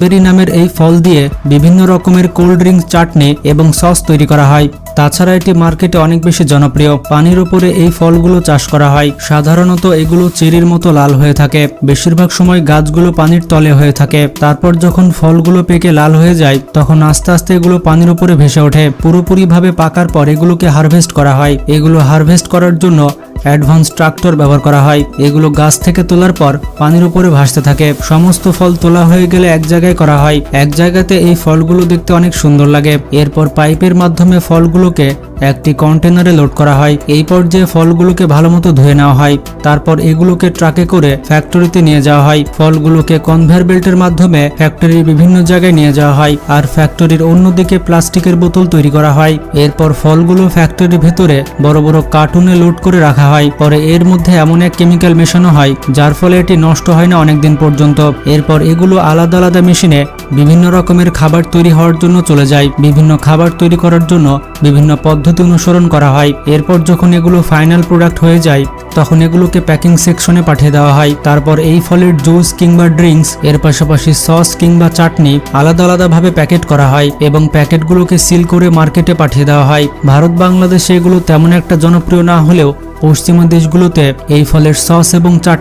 বেরি নামের এই ফল দিয়ে বিভিন্ন রকমের কোল্ড ড্রিঙ্কস, চাটনি এবং সস তৈরি করা হয়। তাছাড়া এটি মার্কেটে অনেক বেশি জনপ্রিয়। পানির উপরে এই ফলগুলো চাষ করা হয়। সাধারণত এগুলো চেরির মতো লাল হয়ে থাকে। বেশিরভাগ সময় গাছগুলো পানির তলে হয়ে থাকে। তারপর যখন ফলগুলো পেকে লাল হয়ে যায় তখন আস্তে আস্তে এগুলো পানির উপরে ভেসে ওঠে। পুরোপুরিভাবে পাকার পর এগুলোকে হারভেস্ট করা হয়। এগুলো হারভেস্ট করার জন্য অ্যাডভান্স ট্রাক্টর ব্যবহার করা হয়। এগুলো গাছ থেকে তোলার পর পানির উপরে ভাসতে থাকে। সমস্ত ফল তোলা হয়ে গেলে এক জায়গায় করা হয়। এক জায়গাতে এই ফলগুলো দেখতে অনেক সুন্দর লাগে। এরপর পাইপের মাধ্যমে ফলগুলোকে একটি কন্টেনারে লোড করা হয়। এই পর্যায়ে ফলগুলোকে ভালোমতো ধুয়ে নেওয়া হয়। তারপর এগুলোকে ট্রাকে করে ফ্যাক্টরিতে নিয়ে যাওয়া হয়। ফলগুলোকে কনভেয়ার বেল্টের মাধ্যমে ফ্যাক্টরির বিভিন্ন জায়গায় নিয়ে যাওয়া হয়। আর ফ্যাক্টরির অন্যদিকে প্লাস্টিকের বোতল তৈরি করা হয়। এরপর ফলগুলো ফ্যাক্টরির ভেতরে বড় বড় কার্টুনে লোড করে রাখা হয়। পরে এর মধ্যে এমন এক কেমিক্যাল মেশানো হয় যার ফলে এটি নষ্ট হয় না অনেকদিন পর্যন্ত। এরপর এগুলো আলাদা আলাদা মেশিনে বিভিন্ন রকমের খাবার তৈরি হওয়ার জন্য চলে যায়। বিভিন্ন খাবার তৈরি করার জন্য বিভিন্ন পদ্ধতি অনুসরণ করা হয়। এরপর যখন এগুলো ফাইনাল প্রোডাক্ট হয়ে যায় তখন এগুলোকে প্যাকিং সেকশনে পাঠিয়ে দেওয়া হয়। তারপর এই ফলের জুস কিংবা ড্রিঙ্কস এর পাশাপাশি সস কিংবা চাটনি আলাদা আলাদাভাবে প্যাকেট করা হয় এবং প্যাকেটগুলোকে সিল করে মার্কেটে পাঠিয়ে দেওয়া হয়। ভারত বাংলাদেশে এগুলো তেমন একটা জনপ্রিয় না হলেও পশ্চিমা দেশগুলোতে এই ফলের সস এবং চাটনি